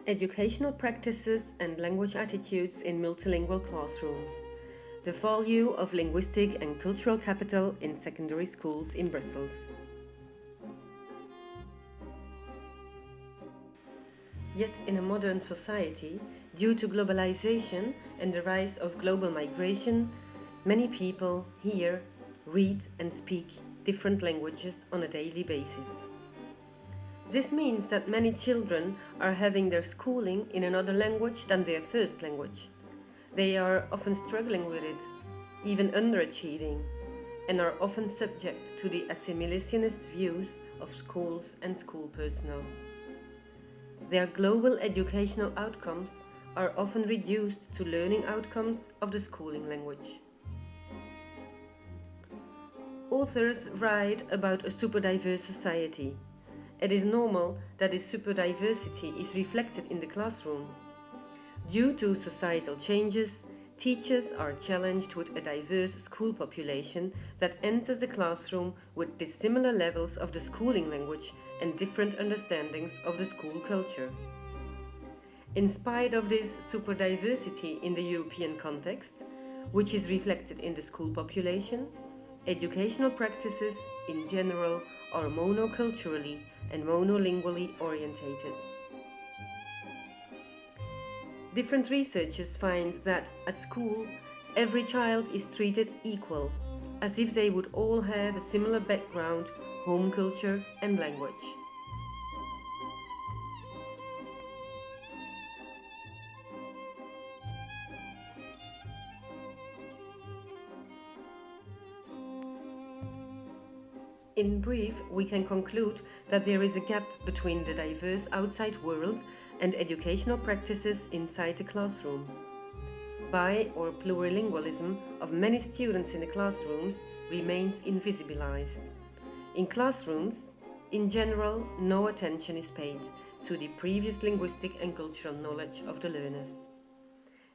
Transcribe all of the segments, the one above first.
Educational practices and language attitudes in multilingual classrooms. The value of linguistic and cultural capital in secondary schools in Brussels. Yet in a modern society, due to globalization and the rise of global migration, many people hear, read and speak different languages on a daily basis. This means that many children are having their schooling in another language than their first language. They are often struggling with it, even underachieving, and are often subject to the assimilationist views of schools and school personnel. Their global educational outcomes are often reduced to learning outcomes of the schooling language. Authors write about a super diverse society. It is normal that this super diversity is reflected in the classroom. Due to societal changes, teachers are challenged with a diverse school population that enters the classroom with dissimilar levels of the schooling language and different understandings of the school culture. In spite of this super diversity in the European context, which is reflected in the school population, educational practices in general are monoculturally and monolingually orientated. Different researchers find that at school, every child is treated equal, as if they would all have a similar background, home culture and language. In brief, we can conclude that there is a gap between the diverse outside world and educational practices inside the classroom. Bi- or plurilingualism of many students in the classrooms remains invisibilized. In classrooms, in general, no attention is paid to the previous linguistic and cultural knowledge of the learners.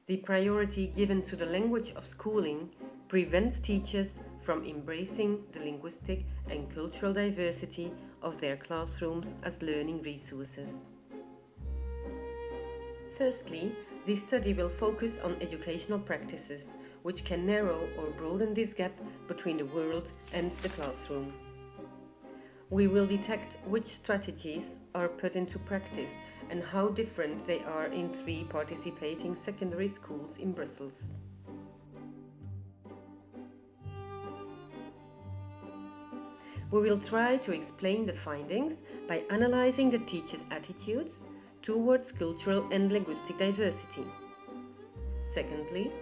The priority given to the language of schooling prevents teachers from embracing the linguistic and cultural diversity of their classrooms as learning resources. Firstly, this study will focus on educational practices, which can narrow or broaden this gap between the world and the classroom. We will detect which strategies are put into practice and how different they are in 3 participating secondary schools in Brussels. We will try to explain the findings by analyzing the teachers' attitudes towards cultural and linguistic diversity. Secondly,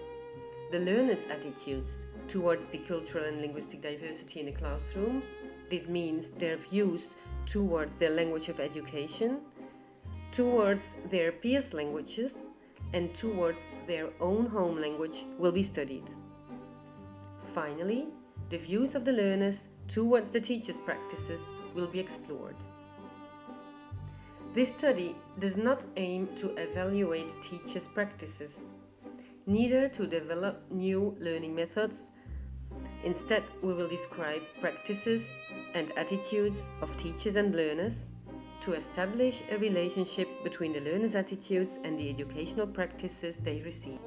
the learners' attitudes towards the cultural and linguistic diversity in the classrooms. This means their views towards their language of education, towards their peers' languages, and towards their own home language will be studied. Finally, the views of the learners towards the teachers' practices will be explored. This study does not aim to evaluate teachers' practices, neither to develop new learning methods. Instead, we will describe practices and attitudes of teachers and learners to establish a relationship between the learners' attitudes and the educational practices they receive.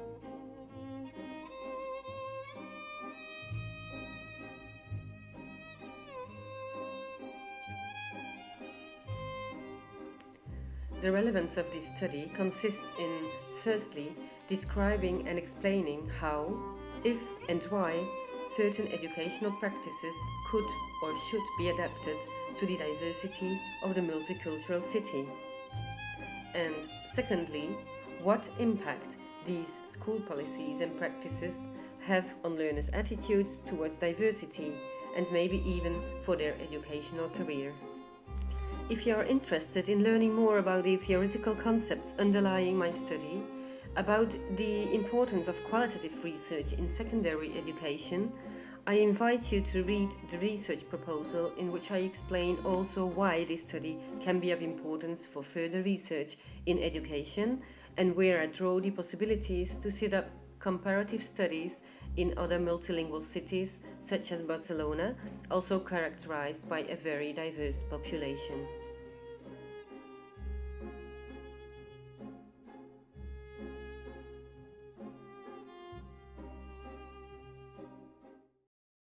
The relevance of this study consists in, firstly, describing and explaining how, if and why certain educational practices could or should be adapted to the diversity of the multicultural city. And secondly, what impact these school policies and practices have on learners' attitudes towards diversity and maybe even for their educational career. If you are interested in learning more about the theoretical concepts underlying my study, about the importance of qualitative research in secondary education, I invite you to read the research proposal in which I explain also why this study can be of importance for further research in education and where I draw the possibilities to set up comparative studies in other multilingual cities such as Barcelona, also characterized by a very diverse population.